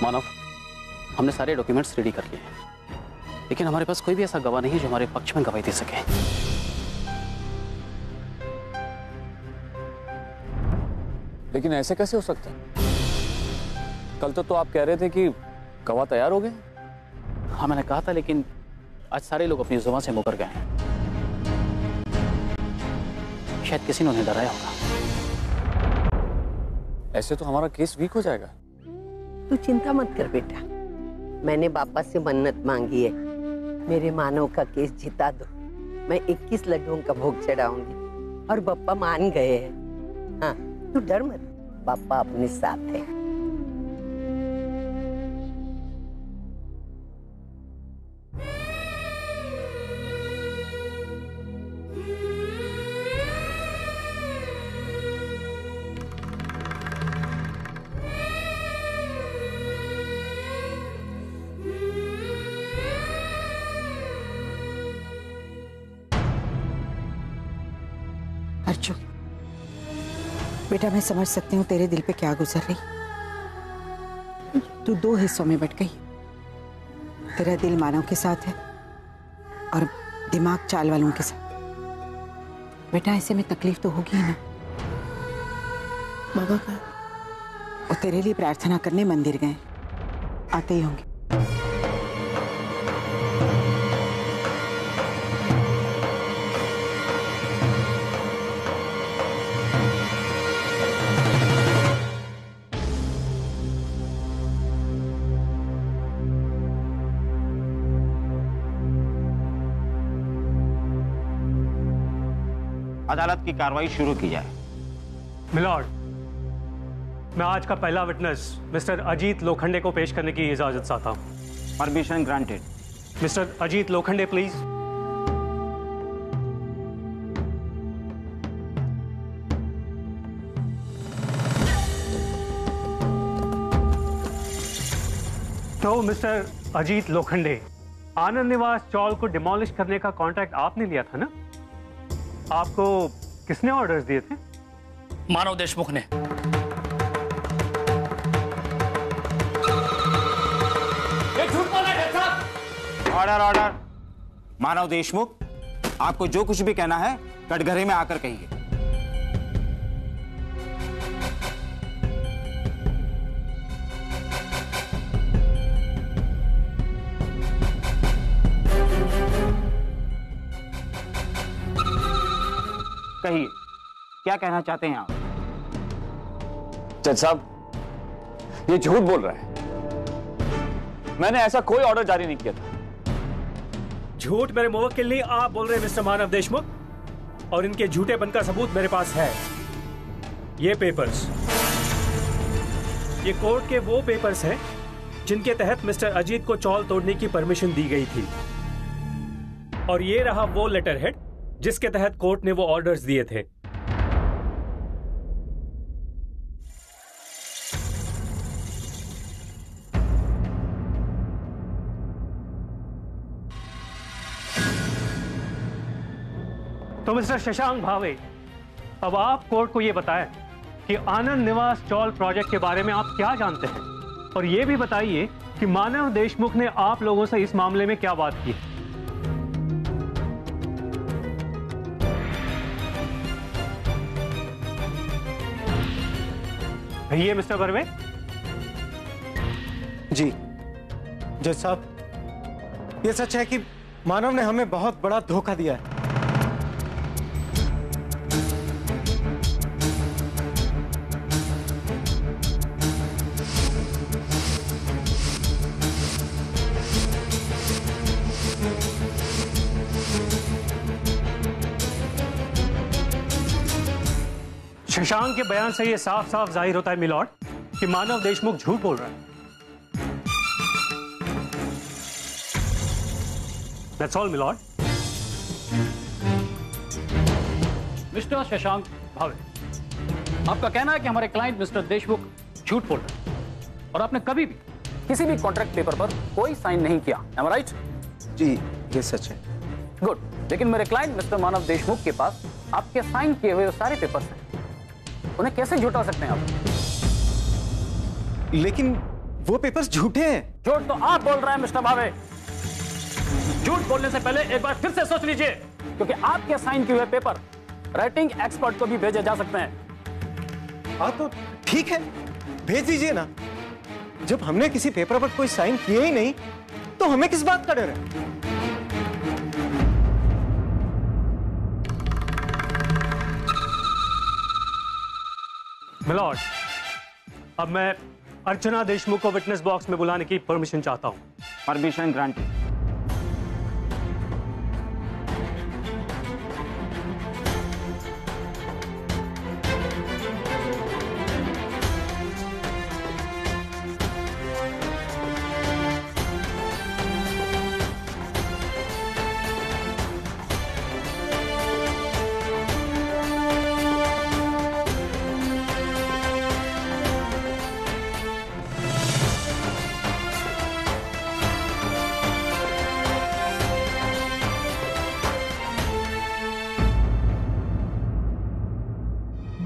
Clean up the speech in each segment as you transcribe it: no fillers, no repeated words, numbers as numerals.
मानव, हमने सारे documents ready कर लिए हैं, लेकिन हमारे पास कोई भी ऐसा गवाह नहीं है जो हमारे पक्ष में गवाही दे सके। लेकिन ऐसे कैसे हो सकता है? कल तो आप कह रहे थे कि गवाह तैयार हो गए। हाँ मैंने कहा था, लेकिन आज सारे लोग अपनी जुबान से मुकर गए हैं। शायद किसी ने उन्हें डराया होगा। ऐसे तो हमारा केस वीक हो जाएगा। तू चिंता मत कर बेटा, मैंने बापा से मन्नत मांगी है, मेरे मानव का केस जिता दो। मैं 21 लड्डुओं का भोग चढ़ाऊंगी और बापा मान गए हैं। हाँ तू डर मत, बापा अपने साथ है। अर्जुन बेटा, मैं समझ सकती हूँ तेरे दिल पे क्या गुजर रही। तू दो हिस्सों में बट गई। तेरा दिल मानव के साथ है और दिमाग चाल वालों के साथ। बेटा ऐसे में तकलीफ तो होगी ही ना। बाबा का वो तेरे लिए प्रार्थना करने मंदिर गए, आते ही होंगे। अदालत की कार्रवाई शुरू की जाए। मिलॉर्ड, मैं आज का पहला विटनेस मिस्टर अजीत लोखंडे को पेश करने की इजाजत चाहता हूं। Permission granted. Mister Ajit Lokhande please. तो मिस्टर अजीत लोखंडे, आनंद निवास चौल को डिमोलिश करने का कॉन्ट्रैक्ट आपने लिया था ना? आपको किसने ऑर्डर्स दिए थे? मानव देशमुख ने। Order order. मानव देशमुख, आपको जो कुछ भी कहना है कटघरे में आकर कहिए। कहिए, क्या कहना चाहते हैं आप? जज साहब, ये झूठ बोल रहा है। मैंने ऐसा कोई ऑर्डर जारी नहीं किया था। झूठ मेरे मुवक्किल नहीं, आप बोल रहे हैं मिस्टर मानव देशमुख, और इनके झूठेपन का सबूत मेरे पास है। ये पेपर्स, ये कोर्ट के वो पेपर्स हैं जिनके तहत मिस्टर अजीत को चौल तोड़ने की परमिशन दी गई थी। और ये रहा वो लेटर हेड जिसके तहत कोर्ट ने वो ऑर्डर्स दिए थे। तो मिस्टर शशांक भावे, अब आप कोर्ट को यह बताएं कि आनंद निवास चौल प्रोजेक्ट के बारे में आप क्या जानते हैं, और यह भी बताइए कि मानव देशमुख ने आप लोगों से इस मामले में क्या बात की। ये मिस्टर बर्वे। जी जज साहब, ये सच है कि मानव ने हमें बहुत बड़ा धोखा दिया है। शशांक के बयान से यह साफ साफ जाहिर होता है मिलॉर्ड कि मानव देशमुख झूठ बोल रहा है। That's all, milord. Mister Shashank भावे, आपका कहना है कि हमारे क्लाइंट मिस्टर देशमुख झूठ बोल रहे हैं और आपने कभी भी किसी भी कॉन्ट्रैक्ट पेपर पर कोई साइन नहीं किया। Am I right? जी ये सच है। गुड। लेकिन मेरे क्लाइंट मिस्टर मानव देशमुख के पास आपके साइन किए हुए सारे पेपर्स हैं, उन्हें कैसे झुठा सकते हैं आप? लेकिन वो पेपर्स झूठे हैं। झूठ तो आप बोल रहे हैं मिस्टर भावे। झूठ बोलने से पहले एक बार फिर से सोच लीजिए, क्योंकि आपके साइन किए हुए पेपर राइटिंग एक्सपर्ट को भी भेजे जा सकते हैं। हाँ तो ठीक है, भेज दीजिए ना। जब हमने किसी पेपर पर कोई साइन किए ही नहीं तो हमें किस बात का डर है? मिलॉर्ड, अब मैं अर्चना देशमुख को विटनेस बॉक्स में बुलाने की परमिशन चाहता हूं। Permission granted.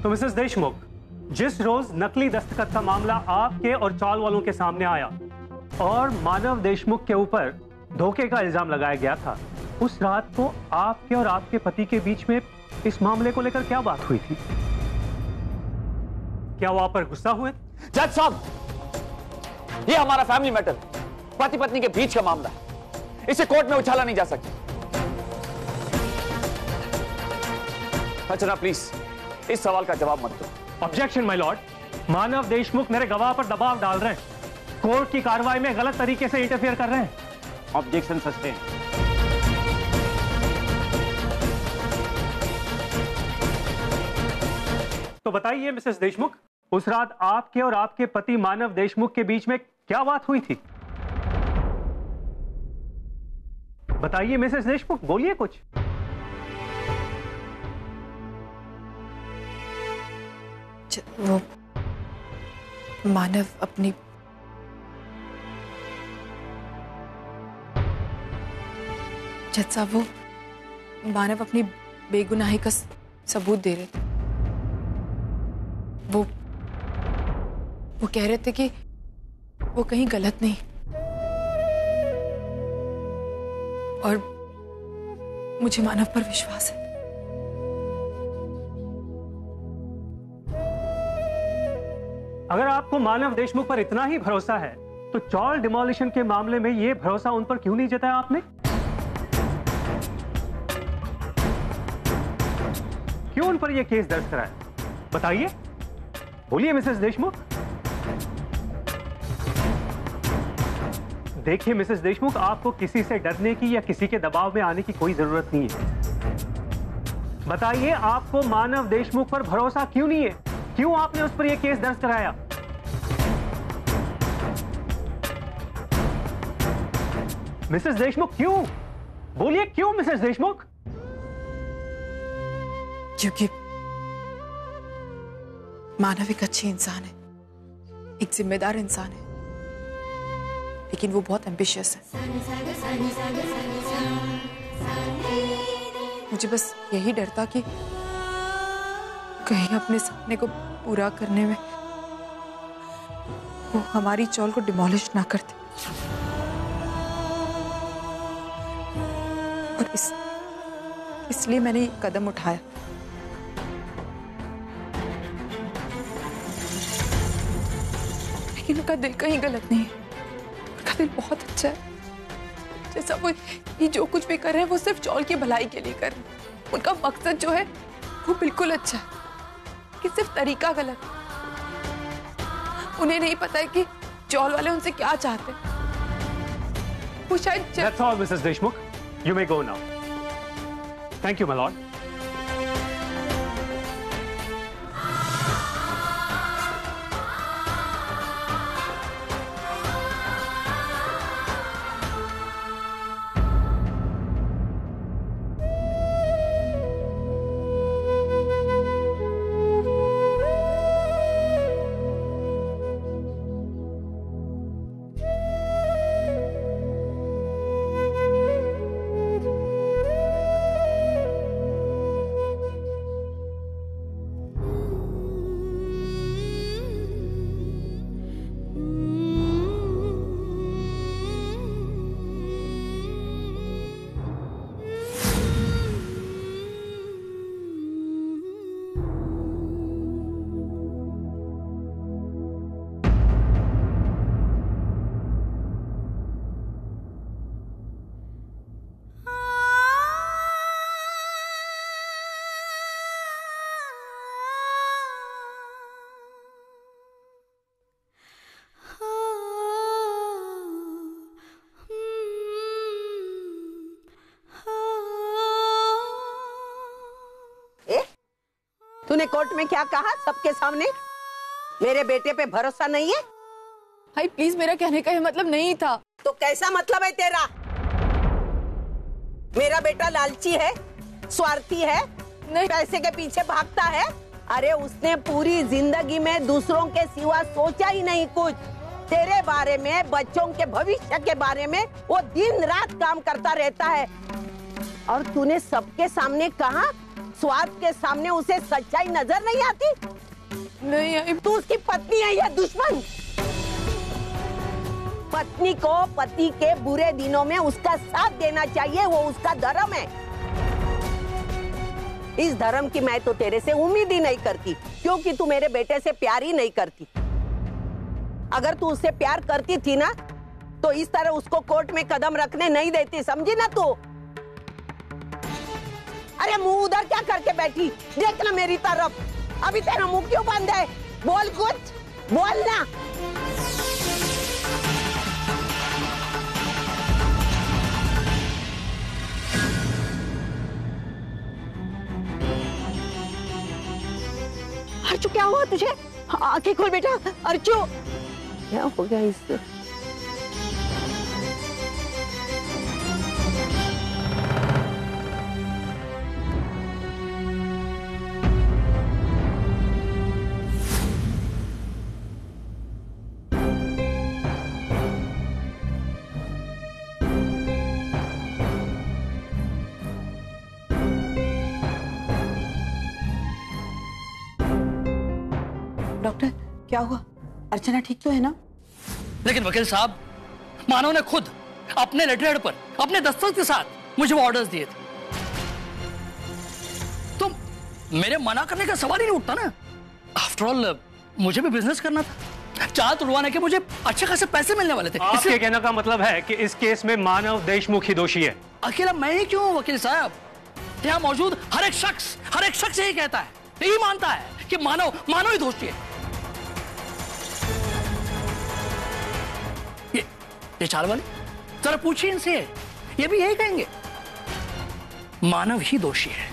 तो मिसेस देशमुख, जिस रोज नकली दस्तखत का मामला आपके और चौल वालों के सामने आया और मानव देशमुख के ऊपर धोखे का इल्जाम लगाया गया था, उस रात को आपके और आपके पति के बीच में इस मामले को लेकर क्या बात हुई थी? क्या वो आप पर गुस्सा हुए? जज साहब, ये हमारा फैमिली मैटर, पति पत्नी के बीच का मामला है, इसे कोर्ट में उछाला नहीं जा सकता। अर्चना प्लीज इस सवाल का जवाब मत दो। ऑब्जेक्शन माय लॉर्ड, मानव देशमुख मेरे गवाह पर दबाव डाल रहे हैं, कोर्ट की कार्रवाई में गलत तरीके से इंटरफेयर कर रहे हैं। Objection sustain. तो बताइए मिसेस देशमुख, उस रात आपके और आपके पति मानव देशमुख के बीच में क्या बात हुई थी? बताइए मिसेस देशमुख, बोलिए कुछ। वो मानव अपनी जज साहब, वो मानव अपनी बेगुनाही का सबूत दे रहे थे। वो कह रहे थे कि वो कहीं गलत नहीं, और मुझे मानव पर विश्वास है। अगर आपको मानव देशमुख पर इतना ही भरोसा है तो चौल डिमोलिशन के मामले में यह भरोसा उन पर क्यों नहीं जताया आपने? क्यों उन पर यह केस दर्ज कराया? बताइए, बोलिए मिसेस देशमुख। देखिए मिसेस देशमुख, आपको किसी से डरने की या किसी के दबाव में आने की कोई जरूरत नहीं है। बताइए, आपको मानव देशमुख पर भरोसा क्यों नहीं है? क्यों आपने उस पर यह केस दर्ज कराया? मिसेस देशमुख क्यों? बोलिए क्यों मिसेस देशमुख? क्योंकि मानव एक अच्छी इंसान है, एक जिम्मेदार इंसान है, लेकिन वो बहुत एम्बिशियस है। मुझे बस यही डर था कि कहीं अपने सपने को पूरा करने में वो हमारी चौल को डिमोलिश ना कर दे। और इसलिए मैंने ये कदम उठाया। लेकिन उनका दिल कहीं गलत नहीं है, उनका दिल बहुत अच्छा है। जैसा वो ये जो कुछ भी कर रहे हैं वो सिर्फ चौल की भलाई के लिए कर रहे हैं। उनका मकसद जो है वो बिल्कुल अच्छा है, कि सिर्फ तरीका गलत। उन्हें नहीं पता है कि चौल वाले उनसे क्या चाहते हैं। वो शायद That's all, Mrs. Deshmukh. You may go now. Thank you, my lord. तूने कोर्ट में क्या कहा सबके सामने? मेरे बेटे पे भरोसा नहीं है? भाई प्लीज, मेरा कहने का ये मतलब नहीं था। तो कैसा मतलब है तेरा? मेरा बेटा लालची है, स्वार्थी है, नहीं। पैसे के पीछे भागता है। अरे उसने पूरी जिंदगी में दूसरों के सिवा सोचा ही नहीं कुछ। तेरे बारे में, बच्चों के भविष्य के बारे में वो दिन रात काम करता रहता है। और तूने सबके सामने कहा, स्वार्थ के सामने उसे सच्चाई नजर नहीं आती? नहीं आई। तू उसकी पत्नी है या दुश्मन? पत्नी को पति के बुरे दिनों में उसका साथ देना चाहिए, वो उसका धर्म है। इस धर्म की मैं तो तेरे से उम्मीद ही नहीं करती, क्योंकि तू मेरे बेटे से प्यार ही नहीं करती। अगर तू उससे प्यार करती थी ना, तो इस तरह उसको कोर्ट में कदम रखने नहीं देती, समझी ना तू? अरे मुंह उधर क्या करके बैठी? देख ना मेरी तरफ। अभी तेरा मुंह क्यों बंद है? बोल कुछ, बोल ना। अर्चू, क्या हुआ तुझे? आंखें खोल बेटा। अर्चू, क्या हो गया इससे? डॉक्टर, क्या हुआ? अर्चना ठीक तो है ना? लेकिन वकील साहब, मानव ने खुद अपने लेटरहेड पर अपने दस्तखत के साथ मुझे वो ऑर्डर्स दिए थे, तो मेरे मना करने का सवाल ही नहीं उठता ना। आफ्टर ऑल मुझे भी बिजनेस करना था, चाल तुड़वाने के मुझे अच्छे खासे पैसे मिलने वाले थे। आपके कहने का मतलब है कि इस केस में मानव देशमुख ही दोषी है? अकेला मैं ही क्यों वकील साहब, यहाँ मौजूद हर एक शख्स यही कहता है, यही मानता है कि मानव ही दोषी है। ये चाल वाले, जरा पूछिए इनसे, ये भी यही कहेंगे, मानव ही दोषी है।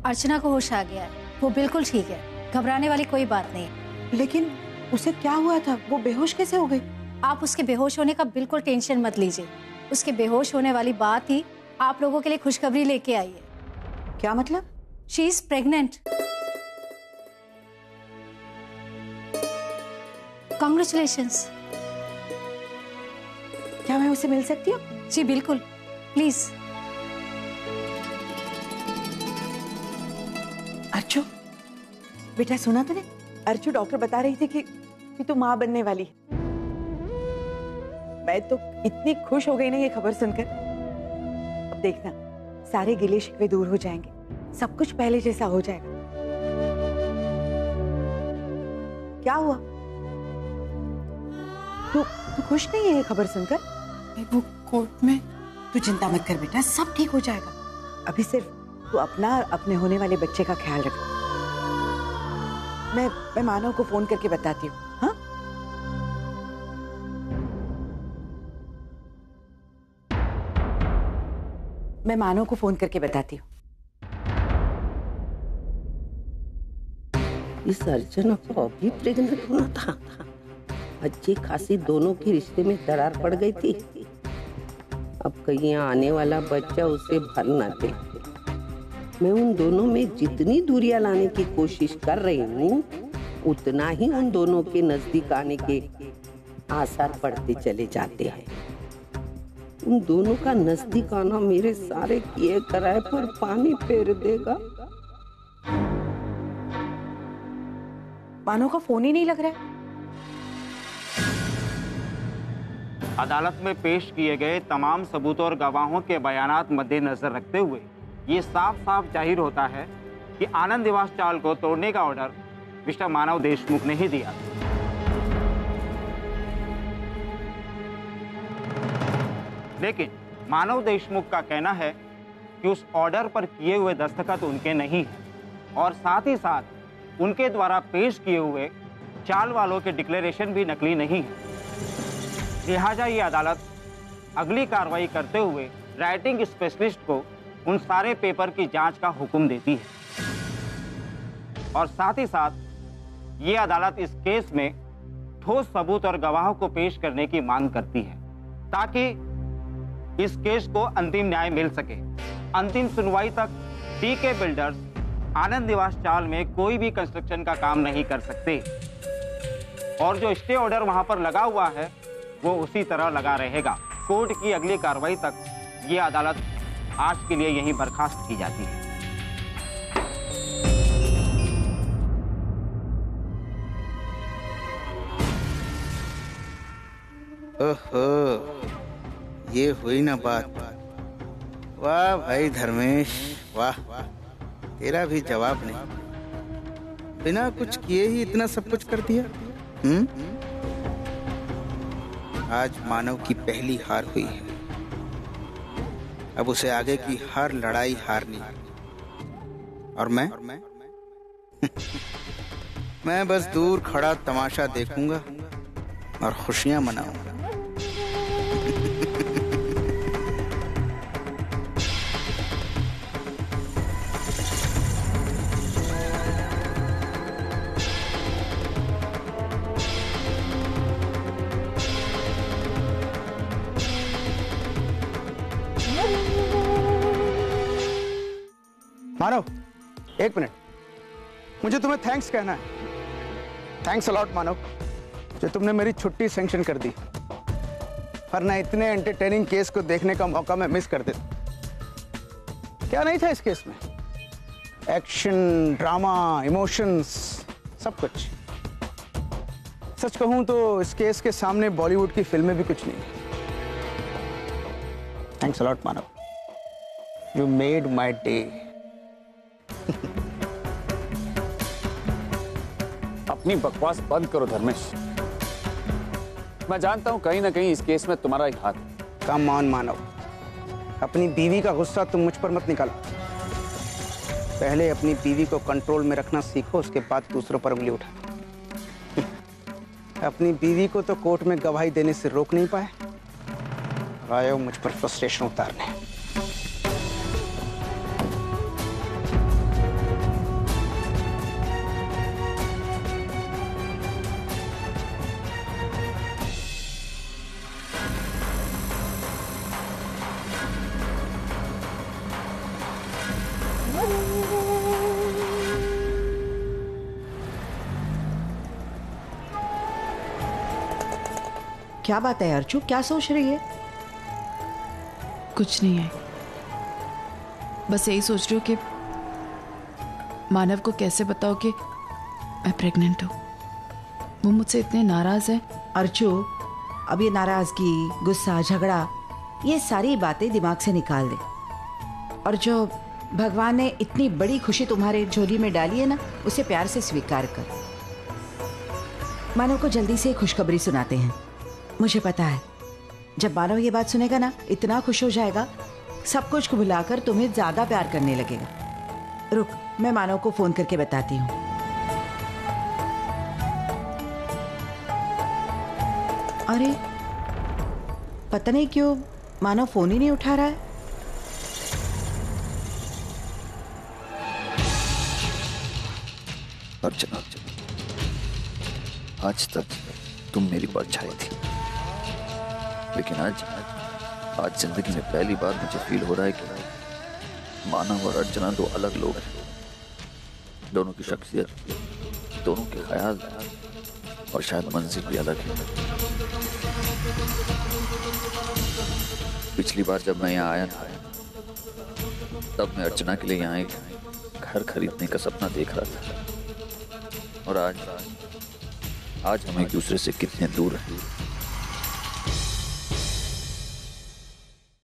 अर्चना को होश आ गया है, वो बिल्कुल ठीक है, घबराने वाली कोई बात नहीं। लेकिन उसे क्या हुआ था? वो बेहोश कैसे हो गई? आप उसके बेहोश होने का बिल्कुल टेंशन मत लीजिए। उसके बेहोश होने वाली बात ही आप लोगों के लिए खुशखबरी लेके आई है। क्या मतलब? She is pregnant. कांग्रेचुलेशंस। क्या मैं उसे मिल सकती हूँ? जी बिल्कुल, प्लीज। अर्चू, बेटा सुना तूने? अर्चू डॉक्टर बता रही थी कि तू माँ बनने वाली है। मैं तो इतनी खुश हो गई ना ये खबर सुनकर। अब देखना, सारे गिले शिकवे दूर हो जाएंगे, सब कुछ पहले जैसा हो जाएगा। क्या हुआ? तू खुश नहीं है ये खबर सुनकर? वो कोर्ट में। तू चिंता मत कर बेटा, सब ठीक हो जाएगा। अभी सिर्फ तू अपना और अपने होने वाले बच्चे का ख्याल रख। मैं मानव को फोन करके बताती हूँ। हाँ, मैं मानव को फोन करके बताती हूँ। इस अर्चना को अभी प्रेग्नेंट होना था। अच्छी खासी दोनों के रिश्ते में दरार पड़ गई थी। अब कहीं आने वाला बच्चा उसे भर न दे। मैं उन दोनों में जितनी दूरियां लाने की कोशिश कर रही हूँ, उतना ही उन दोनों के नजदीक आने के आसार बढ़ते चले जाते हैं। उन दोनों का नजदीक आना मेरे सारे किए कराए पर पानी फेर देगा। मानव का फोन ही नहीं लग रहा है। अदालत में पेश किए गए तमाम सबूतों और गवाहों के बयानात मद्देनजर रखते हुए ये साफ साफ जाहिर होता है कि आनंद निवास चाल को तोड़ने का ऑर्डर मिस्टर मानव देशमुख ने ही दिया। लेकिन मानव देशमुख का कहना है कि उस ऑर्डर पर किए हुए दस्तखत उनके नहीं हैं और साथ ही साथ उनके द्वारा पेश किए हुए चाल वालों के डिक्लेरेशन भी नकली नहीं है। लिहाजा ये अदालत अगली कार्रवाई करते हुए राइटिंग स्पेशलिस्ट को उन सारे पेपर की जांच का हुक्म देती है और साथ ही साथ ये अदालत इस केस में ठोस सबूत और गवाहों को पेश करने की मांग करती है ताकि इस केस को अंतिम न्याय मिल सके। अंतिम सुनवाई तक टीके बिल्डर्स आनंद निवास चाल में कोई भी कंस्ट्रक्शन का काम नहीं कर सकते और जो स्टे ऑर्डर वहां पर लगा हुआ है वो उसी तरह लगा रहेगा। कोर्ट की अगली कार्रवाई तक ये अदालत आज के लिए यहीं बर्खास्त की जाती है। ओहो, ये हुई ना बात। वाह भाई धर्मेश, वाह, तेरा भी जवाब नहीं। बिना कुछ किए ही इतना सब कुछ कर दिया। आज मानव की पहली हार हुई है। अब उसे आगे की हर लड़ाई हारनी है। और मैं बस दूर खड़ा तमाशा देखूंगा और खुशियां मनाऊंगा। मानव, एक मिनट, मुझे तुम्हें थैंक्स कहना है। थैंक्स अलॉट मानव, जो तुमने मेरी छुट्टी सैंक्शन कर दी, वरना इतने एंटरटेनिंग केस को देखने का मौका मैं मिस कर देता। क्या नहीं था इस केस में? एक्शन, ड्रामा, इमोशंस, सब कुछ। सच कहूं तो इस केस के सामने बॉलीवुड की फिल्में भी कुछ नहीं। Thanks a lot Manav, you made my day. अपनी बकवास बंद करो धर्मेश। मैं जानता हूं कहीं ना कहीं इस केस में तुम्हारा ही हाथ है। कम ऑन मानव, अपनी बीवी का गुस्सा तुम मुझ पर मत निकालो। पहले अपनी बीवी को कंट्रोल में रखना सीखो, उसके बाद दूसरों पर उंगली उठा। अपनी बीवी को तो कोर्ट में गवाही देने से रोक नहीं पाए, आए हो मुझ पर फ्रस्ट्रेशन उतारने। क्या बात है अर्चू, क्या सोच रही है? कुछ नहीं है, बस यही सोच रही हूँ कि मानव को कैसे बताओ कि मैं प्रेग्नेंट हूँ। वो मुझसे इतने नाराज है। अर्चू, अब ये नाराजगी, गुस्सा, झगड़ा, ये सारी बातें दिमाग से निकाल दे और जो भगवान ने इतनी बड़ी खुशी तुम्हारे झोली में डाली है ना, उसे प्यार से स्वीकार कर। मानव को जल्दी से खुशखबरी सुनाते हैं। मुझे पता है जब मानव ये बात सुनेगा ना, इतना खुश हो जाएगा, सब कुछ को भुलाकर तुम्हें ज्यादा प्यार करने लगेगा। रुक, मैं मानव को फोन करके बताती हूँ। अरे पता नहीं क्यों मानव फोन ही नहीं उठा रहा है। अर्चना, आज तक तुम मेरी परछाई थी, लेकिन आज जिंदगी में पहली बार मुझे फील हो रहा है कि मानव और अर्चना दो अलग लोग हैं। दोनों की शख्सियत, दोनों के ख्याल और शायद मंजिल भी अलग है। पिछली बार जब मैं यहाँ आया था, तब मैं अर्चना के लिए यहाँ एक घर खरीदने का सपना देख रहा था और आज हम एक दूसरे से कितने दूर हैं।